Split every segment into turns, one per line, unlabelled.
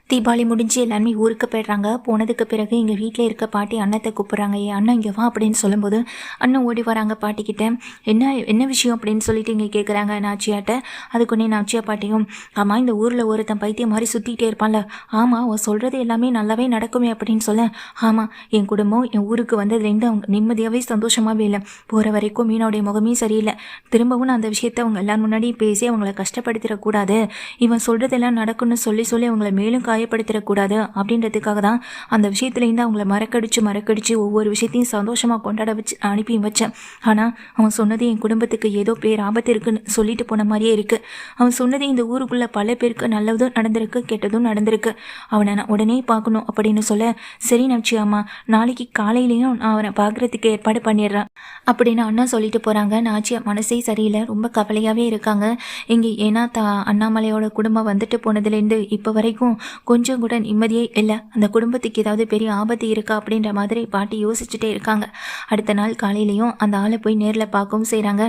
தீபாவளி முடிஞ்சு எல்லாருமே ஊருக்கு போயிடுறாங்க. போனதுக்கு பிறகு எங்கள் வீட்டில் இருக்க பாட்டி அண்ணத்தை கூப்பிட்றாங்க. ஏன் அண்ணன் இங்கே வா அப்படின்னு சொல்லும்போது அண்ணன் ஓடி வராங்க பாட்டிக்கிட்ட. என்ன என்ன விஷயம் அப்படின்னு சொல்லிட்டு இங்கே கேட்குறாங்க நாச்சியாட்ட. அதுக்குன்னே நாச்சியா பாட்டியும், ஆமாம் இந்த ஊரில் ஒருத்தன் பைத்தியம் மாதிரி சுற்றிக்கிட்டே இருப்பான்ல, ஆமாம் அவன் சொல்கிறது எல்லாமே நல்லாவே நடக்குமே அப்படின்னு சொல்ல, ஆமாம் என் குடும்பம் என் ஊருக்கு வந்ததுலேருந்து அவங்க நிம்மதியாகவே சந்தோஷமாகவே இல்லை. போகிற வரைக்கும் மீனோடைய முகமே சரியில்லை. திரும்பவும் நான் அந்த விஷயத்தை அவங்க எல்லாரும் முன்னாடி பேசி அவங்கள கஷ்டப்படுத்திடக்கூடாது, இவன் சொல்கிறதெல்லாம் நடக்குன்னு சொல்லி சொல்லி அவங்கள மேலும் காயப்படுத்திடக்கூடாது அப்படின்றதுக்காக தான் அந்த விஷயத்துலேருந்து அவங்கள மறக்கடிச்சு ஒவ்வொரு விஷயத்தையும் சந்தோஷமாக கொண்டாட வச்சு அனுப்பி வச்சேன். ஆனால் அவன் சொன்னது என் குடும்பத்துக்கு ஏதோ பேர் ஆபத்து இருக்குன்னு சொல்லிட்டு போன மாதிரியே இருக்குது. அவன் சொன்னது இந்த ஊருக்குள்ளே பல பேருக்கு நல்லதும் நடந்திருக்கு, கெட்டதும் நடந்திருக்கு. அவனை நான் உடனே பார்க்கணும் அப்படின்னு சொல்ல, சரி நச்சியாம்மா, நாளைக்கு காலையிலையும் நான் அவனை பார்க்குறதுக்கு ஏற்பாடு பண்ணிடுறேன் அப்படின்னு அண்ணா சொல்லிட்டு போகிறாங்க. நாச்சியா மனசே சரியில்லை, ரொம்ப கவலையாகவே இருக்காங்க. இங்கே ஏன்னா அண்ணாமலையோட குடும்பம் வந்துட்டு போனதுலேருந்து இப்போ வரைக்கும் கொஞ்சம் கூட நிம்மதியே இல்லை. அந்த குடும்பத்துக்கு ஏதாவது பெரிய ஆபத்து இருக்கா அப்படின்ற மாதிரி பாட்டி யோசிச்சுட்டே இருக்காங்க. அடுத்த நாள் காலையிலையும் அந்த ஆளை போய் நேரில் பார்க்கவும் செய்கிறாங்க.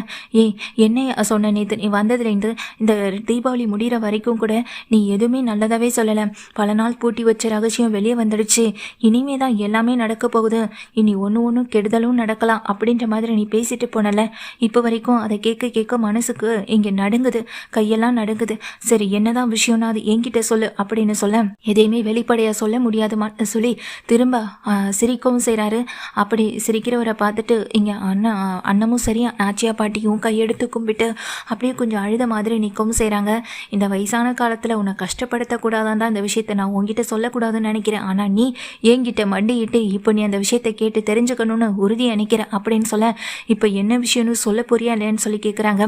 என்ன சொன்ன நேற்று நீ வந்ததுலேருந்து இந்த தீபாவளி முடிகிற வரைக்கும் கூட நீ எதுவுமே நல்லதாகவே சொல்லலை. பல நாள் பூட்டி வச்ச ரகசியம் வெளியே வந்துடுச்சு. இனிமே தான் எல்லாமே நடக்க போகுது. இனி ஒன்று கெடுதலும் நடக்கலாம் அப்படின்ற மாதிரி நீ பேசிட்டு போனல. இப்போ வரைக்கும் அதை கேட்க மனசுக்கு இங்கே நடுங்குது, கையெல்லாம் நடுங்குது. சரி என்னதான் விஷயம்னா அது என்கிட்ட சொல்லு அப்படின்னு சொல்ல, எதையுமே வெளிப்படையாக சொல்ல முடியாதுமான்னு சொல்லி திரும்ப சிரிக்கவும் செய்கிறாரு. அப்படி சிரிக்கிறவரை பார்த்துட்டு இங்கே அண்ணமும் சரி நாச்சியா பாட்டியும் கையெடுத்து கும்பிட்டு அப்படியே கொஞ்சம் அழுத மாதிரி நிற்கவும் செய்கிறாங்க. இந்த வயசான காலத்தில் உன்னை கஷ்டப்படுத்தக்கூடாதான் தான் இந்த விஷயத்தை நான் உங்ககிட்ட சொல்லக்கூடாதுன்னு நினைக்கிறேன். ஆனால் நீ என்கிட்ட மண்டிட்டு இப்போ நீ அந்த விஷயத்தை கேட்டு தெரிஞ்சுக்கணும்னு உறுதியை நினைக்கிறேன் அப்படின்னு சொல்ல, இப்போ என்ன விஷயம்னு சொல்ல போறியா இல்லைன்னு சொல்லி கேட்குறாங்க.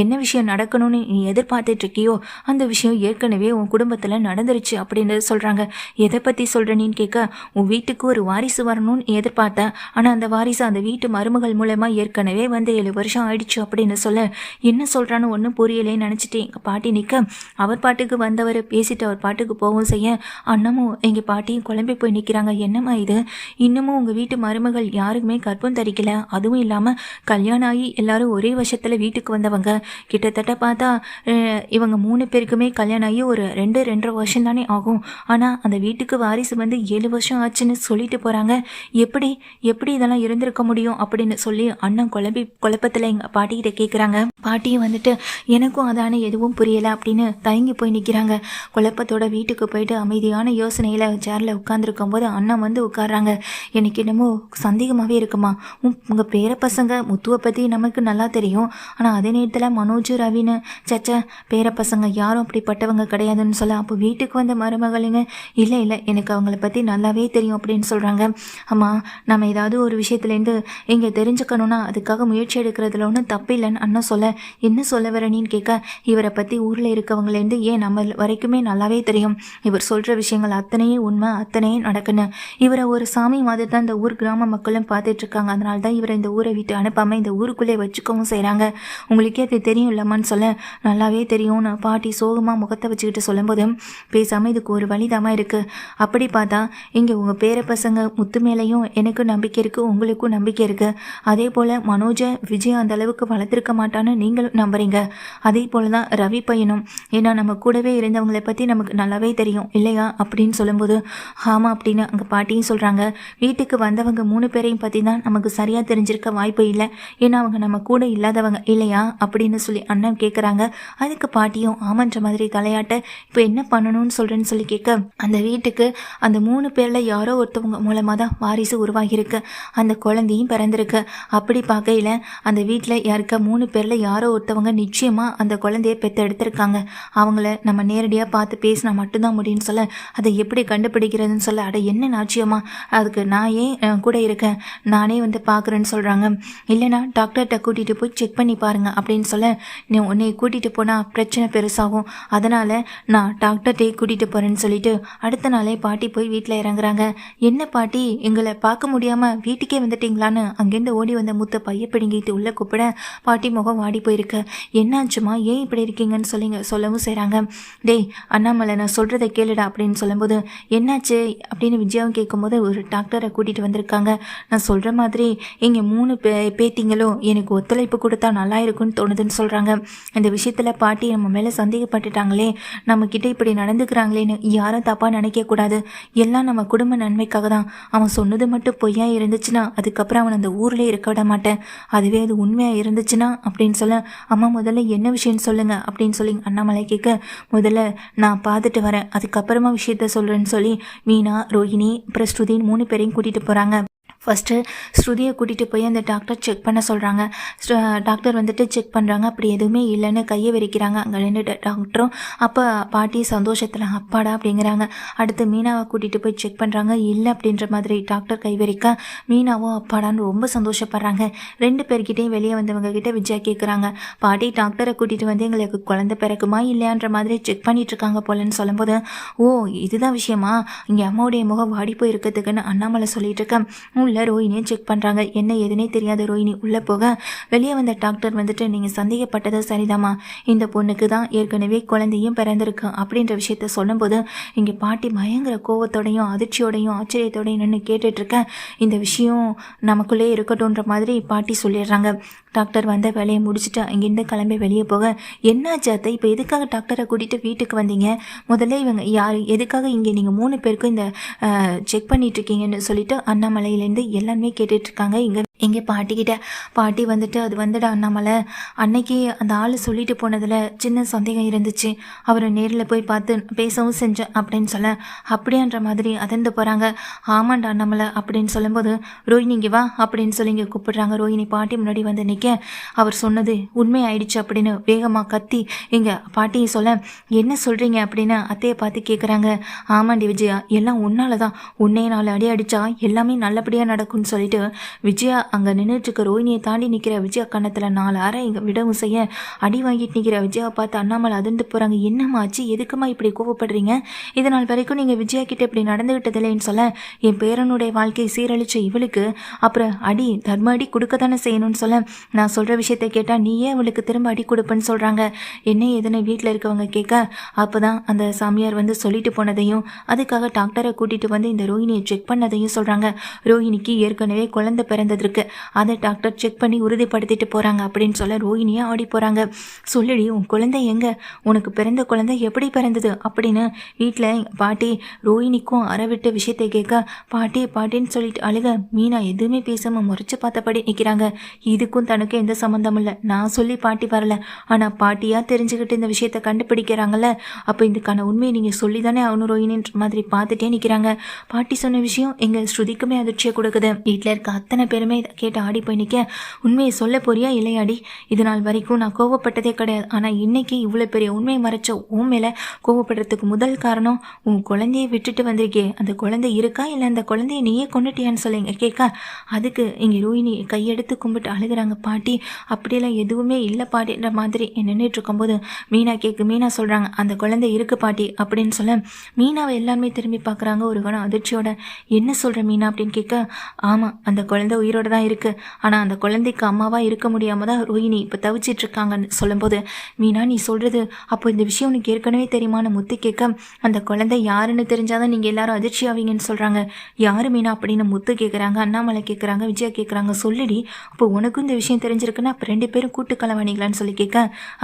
என்ன விஷயம் நடக்கணும்னு நீ எதிர்பார்த்துட்டு இருக்கியோ அந்த விஷயம் ஏற்கனவே உன் குடும்பத்தில் நடந்துருச்சு அப்படின்னு சொல்கிறாங்க. எதை பற்றி சொல்கிறேன்னு கேட்க, உன் வீட்டுக்கு ஒரு வாரிசு வரணும்னு எதிர்பார்த்தேன், ஆனால் அந்த வாரிசு அந்த வீட்டு மருமகள் மூலமாக ஏற்கனவே வந்து 7 வருஷம் ஆயிடுச்சு அப்படின்னு சொல்ல, என்ன சொல்கிறான்னு ஒன்றும் புரியலேன்னு நினச்சிட்டு எங்கள் பாட்டி நிற்க, அவர் பாட்டுக்கு வந்தவர் பேசிட்டு அவர் பாட்டுக்கு போகவும் செய்ய, அண்ணமும் எங்கள் பாட்டியும் குழம்பி போய் நிற்கிறாங்க. என்னம்மா இது, இன்னமும் உங்கள் வீட்டு மருமகள் யாருக்குமே கற்பம் தரிக்கல, அதுவும் இல்லாமல் கல்யாணம் ஆகி எல்லாரும் ஒரே வருஷத்தில் வீட்டுக்கு வந்தவங்க. கிட்டத்தட்ட பார்த்தா இவங்க 3 பேருக்குமே கல்யாணம் ஆகி ஒரு 2-2.5 வருஷம் தானே ஆகும். ஆனால் அந்த வீட்டுக்கு வாரிசு வந்து 7 வருஷம் ஆச்சுன்னு சொல்லிட்டு போகிறாங்க. எப்படி இதெல்லாம் இருந்திருக்க முடியும் அப்படின்னு சொல்லி அண்ணன் குழப்பத்தில் எங்கள் பாட்டிக்கிட்ட கேட்குறாங்க. பாட்டியும் வந்துட்டு எனக்கும் அதானே எதுவும் புரியலை அப்படின்னு தயங்கி போய் நிற்கிறாங்க. குழப்பத்தோட வீட்டுக்கு போயிட்டு அமைதியான யோசனையில் சேரில் உட்காந்துருக்கும் போது அண்ணன் வந்து உட்காடுறாங்க. எனக்கு என்னமோ சந்தேகமாகவே இருக்குமா, உங்கள் பேர பசங்க முத்துவை பற்றி நமக்கு நல்லா தெரியும், ஆனால் அதே நேரத்தில் மனோஜ் ரவின்னு சச்ச பேர பசங்க யாரும் அப்படிப்பட்டவங்க கிடையாதுன்னு சொல்ல, அப்போ வீட்டுக்கு வந்த மருமகளுங்க இல்லை எனக்கு அவங்கள பற்றி நல்லாவே தெரியும் அப்படின்னு சொல்கிறாங்க. ஆமாம் நம்ம ஏதாவது ஒரு விஷயத்துலேருந்து இங்கே தெரிஞ்சுக்கணுன்னா அதுக்காக முயற்சி எடுக்கிறதுல ஒன்றும் தப்பு இல்லைன்னு அண்ணன் சொல்ல, என்ன சொல்ல வரணின்னு கேட்க, இவரை பற்றி ஊரில் இருக்கவங்களேருந்து ஏன் நம்ம வரைக்குமே நல்லாவே தெரியும். இவர் சொல்கிற விஷயங்கள் அத்தனையே உண்மை, அத்தனையே நடக்குன்னு. இவரை ஒரு சாமி மாதிரி தான் இந்த ஊர் கிராம மக்களும் பார்த்துட்ருக்காங்க. அதனால தான் இவரை இந்த ஊரை விட்டு அனுப்பாமல் இந்த ஊருக்குள்ளே வச்சுக்கவும் செய்கிறாங்க. உங்களுக்கே அது தெரியும் இல்லைம்மான்னு சொல்ல, நல்லாவே தெரியும். நான் பாட்டி சோகமாக முகத்தை வச்சுக்கிட்டு சொல்லும்போது, பேசாமல் இதுக்கு ஒரு வழிதாமா இருக்குது. அப்படி பார்த்தா இங்கே உங்கள் பேர பசங்க முத்து மேலேயும் எனக்கு நம்பிக்கை இருக்குது, உங்களுக்கும் நம்பிக்கை இருக்குது. அதே போல் மனோஜை விஜய் அந்த அளவுக்கு வளர்த்துருக்க மாட்டான்னு நீங்களும் நம்புறீங்க. அதே போல் தான் ரவி பையனும். ஏன்னா நம்ம கூடவே இருந்தவங்களை பற்றி நமக்கு நல்லாவே தெரியும் இல்லையா அப்படின்னு சொல்லும்போது, ஆமாம் அப்படின்னு அங்கே பாட்டியும் சொல்கிறாங்க. வீட்டுக்கு வந்தவங்க 3 பேரையும் பற்றி தான் நமக்கு சரியாக தெரிஞ்சிருக்க வாய்ப்பு இல்லை, ஏன்னா அவங்க நம்ம கூட இல்லாதவங்க இல்லையா அப்படின்னு சொல்லி அண்ணன் கேட்குறாங்க. அதுக்கு பாட்டியும் ஆமன்ற மாதிரி தலையாட்ட, இப்போ என்ன பண்ணணும்னு சொல்கிறேன்னு சொல்லி கேட்க, அந்த வீட்டுக்கு அந்த 3 பேரில் யாரோ ஒருத்தவங்க மூலமாக தான் வாரிசு உருவாகியிருக்கு, அந்த குழந்தையும் பிறந்திருக்கு. அப்படி பார்க்கையில் அந்த வீட்டில் யாருக்க 3 பேரில் யாரோ ஒருத்தவங்க நிச்சயமாக அந்த குழந்தைய எடுத்திருக்காங்க. அவங்கள நம்ம நேரடியாக பார்த்து பேசினா மட்டும்தான் முடியும்னு சொல்ல, அதை எப்படி கண்டுபிடிக்கிறதுன்னு சொல்ல, அட என்ன நாச்சியமா, அதுக்கு நான் ஏன் கூட இருக்கேன், நானே வந்து பார்க்குறேன்னு சொல்கிறாங்க. இல்லைனா டாக்டர்கிட்ட கூட்டிகிட்டு போய் செக் பண்ணி பாருங்க அப்படின்னு சொல்ல, நீ உன்னை கூட்டிகிட்டு போனால் பிரச்சனை பெருசாகும், அதனால் நான் டாக்டர்கிட்டே கூட்டிகிட்டு போகிறேன்னு சொல்லிட்டு அடுத்த நாளே பாட்டி போய் வீட்டில் இறங்குறாங்க. என்ன பாட்டி எங்களை பார்க்க முடியாமல் வீட்டுக்கே வந்துட்டீங்களான்னு அங்கேருந்து ஓடி வந்த முத்த பைய பிடுங்கிட்டு உள்ளே கூப்பிட, பாட்டி முகம் வாடி போயிருக்கு. என்னாச்சுமா, ஏன் இப்படி இருக்கீங்கன்னு சொல்லவும் செய்கிறாங்க. டேய் அண்ணாமலை, நான் சொல்கிறத கேளுடா அப்படின்னு சொல்லும்போது, என்னாச்சு அப்படின்னு விஜயாவும் கேட்கும்போது, ஒரு டாக்டரை கூட்டிகிட்டு வந்திருக்காங்க. நான் சொல்கிற மாதிரி இங்கே 3 பேத்திங்களும் எனக்கு ஒத்துழைப்பு கொடுத்தா நல்லா இருக்குன்னு தோணுதுன்னு சொல்கிறாங்க. இந்த விஷயத்தில் பாட்டி நம்ம மேலே சந்தேகப்பட்டுட்டாங்களே, நம்மக்கிட்ட இப்படி நடந்துக்கிறாங்களேன்னு அப்படின்னு யாரும் தப்பாக நினைக்கக்கூடாது. எல்லாம் நம்ம குடும்ப நன்மைக்காக தான். அவன் சொன்னது மட்டும் பொய்யா இருந்துச்சுன்னா அதுக்கப்புறம் அவன் அந்த ஊரில் இருக்க விட மாட்டேன். அதுவே அது உண்மையாக இருந்துச்சுன்னா அப்படின்னு சொல்ல, அம்மா முதல்ல என்ன விஷயம்னு சொல்லுங்க அப்படின்னு சொல்லி அண்ணாமலை கேட்க, முதல்ல நான் பார்த்துட்டு வரேன், அதுக்கப்புறமா விஷயத்த சொல்கிறேன்னு சொல்லி மீனா, ரோஹிணி அப்புறம் ஸ்ருதின்னு 3 பேரையும் கூட்டிகிட்டு போகிறாங்க. ஃபஸ்ட்டு ஸ்ருதியை கூட்டிகிட்டு போய் அந்த டாக்டர் செக் பண்ண சொல்கிறாங்க. டாக்டர் வந்துட்டு செக் பண்ணுறாங்க. அப்படி எதுவுமே இல்லைன்னு கையை விரிக்கிறாங்க அங்கே நின்றுட்டு டாக்டரும். அப்போ பாட்டி சந்தோஷத்தில் அப்பாடா அப்படிங்கிறாங்க. அடுத்து மீனாவை கூட்டிகிட்டு போய் செக் பண்ணுறாங்க. இல்லை அப்படின்ற மாதிரி டாக்டர் கை விரிக்க மீனாவும் அப்பாடான்னு ரொம்ப சந்தோஷப்படுறாங்க. 2 பேர்கிட்டையும் வெளியே வந்தவங்க கிட்ட விஜயா கேட்குறாங்க, பாட்டி டாக்டரை கூட்டிகிட்டு வந்து எங்களுக்கு குழந்தை பிறக்குமா இல்லையான்ற மாதிரி செக் பண்ணிகிட்ருக்காங்க போலன்னு சொல்லும்போது, ஓ இதுதான் விஷயமா, இங்கே அம்மாவுடைய முகம் வாடி போய் இருக்கிறதுக்குன்னு அண்ணாமலை சொல்லிட்டு இருக்கேன். உள்ள ரோஹிணியை செக் பண்ணுறாங்க. என்ன எதுனே தெரியாத ரோஹிணி உள்ளே போக வெளியே வந்த டாக்டர் வந்துட்டு, நீங்கள் சந்தேகப்பட்டது சரிதாம்மா, இந்த பொண்ணுக்கு தான் ஏற்கனவே குழந்தையும் பிறந்திருக்கு அப்படின்ற விஷயத்த சொல்லும்போது இங்கே பாட்டி பயங்கர கோவத்தோடையும் அதிர்ச்சியோடையும் ஆச்சரியத்தோடையும் நின்று கேட்டுட்ருக்கேன். இந்த விஷயம் நமக்குள்ளே இருக்கட்டும்ன்ற மாதிரி பாட்டி சொல்லிடுறாங்க. டாக்டர் வந்த வேலையை முடிச்சுட்டு அங்கேருந்து கிளம்பி வெளியே போக, என்னாச்சு அத்தை, இப்போ எதுக்காக டாக்டரை கூட்டிகிட்டு வீட்டுக்கு வந்தீங்க, முதல்ல இவங்க யார், எதுக்காக இங்கே நீங்கள் 3 பேருக்கும் இந்த செக் பண்ணிகிட்ருக்கீங்கன்னு சொல்லிட்டு அண்ணாமலையிலேருந்து எல்லாருமே கேட்டுட்ருக்காங்க. இங்கே பாட்டிக்கிட்ட. பாட்டி வந்துட்டு, அது வந்துடா அண்ணாமலை, அன்னைக்கு அந்த ஆள் சொல்லிட்டு போனதில் சின்ன சந்தேகம் இருந்துச்சு, அவரை நேரில் போய் பார்த்து பேசவும் செஞ்சேன் அப்படின்னு சொல்ல, அப்படியான்ற மாதிரி அதிர்ந்து போகிறாங்க. ஆமாண்டா அண்ணாமலை அப்படின்னு சொல்லும்போது, ரோஹிணி இங்கே வா அப்படின்னு சொல்லி இங்கே கூப்பிடுறாங்க. ரோஹிணி பாட்டி முன்னாடி வந்து நிற்க, அவர் சொன்னது உண்மை ஆயிடுச்சு அப்படின்னு வேகமாக கத்தி இங்கே பாட்டியை சொல்ல, என்ன சொல்கிறீங்க அப்படின்னு அத்தையை பார்த்து கேட்குறாங்க. ஆமாண்டி விஜயா, எல்லாம் உன்னால தான், உன்னைய 4 அடி அடித்தா எல்லாமே நல்லபடியாக நடக்கும்னு சொல்லிட்டு விஜயா அங்கே நின்றுட்டுருக்க ரோஹிணியை தாண்டி நிற்கிற விஜயா கன்னத்தில் 4 அறை இங்கே விடவும் செய்ய, அடி வாங்கிட்டு நிற்கிற விஜயாவை பார்த்து அண்ணாமலை அதிர்ந்து போகிறாங்க. என்னம்மாச்சு, எதுக்குமா இப்படி கோவப்படுறீங்க, இதனால் வரைக்கும் நீங்கள் விஜயா கிட்ட இப்படி நடந்துகிட்டதில்லைன்னு சொல்ல, என் பேரனுடைய வாழ்க்கையை சீரழிச்ச இவளுக்கு அப்புறம் அடி தர்ம அடி கொடுக்க தானே செய்யணும்னு சொல்ல, நான் சொல்கிற விஷயத்தை கேட்டால் நீயே அவளுக்கு திரும்ப அடி கொடுப்பேன்னு சொல்கிறாங்க. என்ன எதுன்னு வீட்டில் இருக்கவங்க கேட்க, அப்போ தான் அந்த சாமியார் வந்து சொல்லிட்டு போனதையும் அதுக்காக டாக்டரை கூட்டிகிட்டு வந்து இந்த ரோஹிணியை செக் பண்ணதையும் சொல்கிறாங்க. ரோஹிணிக்கு ஏற்கனவே குழந்தை பிறந்தது, அதை டாக்டர் செக் பண்ணி உறுதிப்படுத்திட்டு போறாங்க அப்படின்னு சொல்ல, ரோஹிணியா ஆடி போறாங்க. சொல்லுடி, உன் குழந்தை எங்க, உனக்கு பிறந்த குழந்தை எப்படி பிறந்தது அப்படின்னு வீட்டில் பாட்டி ரோஹிணிக்கும் அறவிட்ட விஷயத்தை கேட்க, பாட்டின்னு சொல்லிட்டு அழுக. மீனா எதுவுமே பேசாம முறைச்சு பார்த்தபடி நிற்கிறாங்க. இதுக்கும் தனக்கும் எந்த சம்மந்தம் இல்லை, நான் சொல்லி பாட்டி வரல, ஆனா பாட்டியா தெரிஞ்சுக்கிட்டு இந்த விஷயத்த கண்டுபிடிக்கிறாங்கல்ல, அப்போ இதுக்கான உண்மையை நீங்க சொல்லி தானே அவனு ரோஹிணின்ற மாதிரி பார்த்துட்டே நிற்கிறாங்க. பாட்டி சொன்ன விஷயம் எங்க ஸ்ருதிக்குமே அதிர்ச்சியை கொடுக்குது. வீட்டில் இருக்க அத்தனை பேருமே கேட்டு ஆடி போய் நிற்க, உண்மையை சொல்ல போறியா இல்லையாடி, இது நாள் வரைக்கும் நான் கோவப்பட்டதே கிடையாது, ஆனால் இன்னைக்கு இவ்வளோ பெரிய உண்மையை மறைச்ச உன் மேலே கோவப்படுறதுக்கு முதல் காரணம், உன் குழந்தைய விட்டுட்டு வந்திருக்கே, அந்த குழந்தை இருக்கா இல்லை அந்த குழந்தைய நீயே கொண்டுட்டியான்னு சொல்லிங்க கேட்க, அதுக்கு இங்கே ரோஹிணி கையெடுத்து கும்பிட்டு அழுகிறாங்க. பாட்டி அப்படியெல்லாம் எதுவுமே இல்லை பாட்டின்ற மாதிரி நின்றுட்டு இருக்கும்போது மீனா சொல்கிறாங்க, அந்த குழந்தை இருக்கு பாட்டி அப்படின்னு சொல்ல, மீனாவை எல்லாருமே திரும்பி பார்க்குறாங்க ஒரு கணம் அதிர்ச்சியோட. என்ன சொல்கிற மீனா அப்படின்னு கேட்க, ஆமாம் அந்த குழந்தை உயிரோட தான் இருக்குது, ஆனால் அந்த குழந்தைக்கு அம்மாவாக இருக்க முடியாமல் தான் ரோஹிணி இப்போ தவிச்சிட்டு இருக்காங்கன்னு சொல்லும்போது, மீனா நீ சொல்கிறது அப்போ இந்த விஷயம் உனக்கு ஏற்கனவே தெரியுமான்னு முத்து கேட்க, அந்த குழந்தை யாருன்னு தெரிஞ்சாதான் நீங்கள் எல்லாரும் அதிர்ச்சி ஆவீங்கன்னு சொல்கிறாங்க. யார் மீனா அப்படின்னு முத்து கேட்குறாங்க, அண்ணாமலை கேட்குறாங்க, விஜயா கேட்குறாங்க. சொல்லிடி, அப்போ உனக்கும் இந்த விஷயம் தெரிஞ்சிருக்குன்னா அப்போ 2 பேரும் கூட்டு கலவாணிங்களான்னு சொல்லி கேட்க,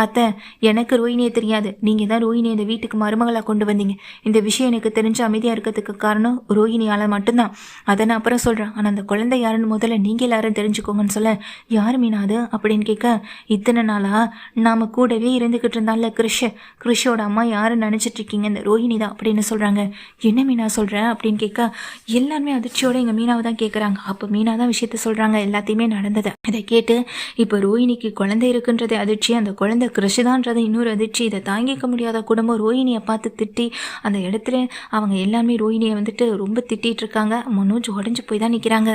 அத்தை எனக்கு ரோஹிணியே தெரியாது, நீங்கள் தான் ரோஹிணியை இந்த வீட்டுக்கு மருமகளாக கொண்டு வந்தீங்க, இந்த விஷயம் எனக்கு தெரிஞ்சு அமைதியாக இருக்கிறதுக்கு காரணம் ரோஹிணியால் மட்டும்தான், அதை நான் அப்புறம் சொல்கிறேன், ஆனால் அந்த குழந்தை யாருன்னு முதல்ல நீங்கள் எல்லாரும் தெரிஞ்சுக்கோங்கன்னு சொல்ல, யார் மீனா அது அப்படின்னு கேட்க, இத்தனை நாளா நாம கூடவே இருந்துக்கிட்டு இருந்தால கிறிஷோட அம்மா யாருன்னு நினச்சிட்டு இருக்கீங்க, இந்த ரோஹிணி தான் அப்படின்னு சொல்கிறாங்க. என்ன மீனா சொல்கிறேன் அப்படின்னு கேட்க, எல்லாருமே அதிர்ச்சியோட எங்கள் மீனாவை தான் கேட்குறாங்க. அப்போ மீனா தான் விஷயத்த சொல்கிறாங்க, எல்லாத்தையுமே நடந்ததை. இதை கேட்டு இப்போ ரோஹிணிக்கு குழந்தை இருக்குன்றது அதிர்ச்சி, அந்த குழந்தை கிறிஷதான்றது இன்னொரு அதிர்ச்சி. இதை தாங்கிக்க முடியாத குடும்பம் ரோஹிணியை பார்த்து திட்டி அந்த இடத்துல அவங்க எல்லாருமே ரோஹிணியை வந்துட்டு ரொம்ப திட்டிகிட்டு இருக்காங்க. மனோஜ் உடஞ்சி போய் தான் நிற்கிறாங்க.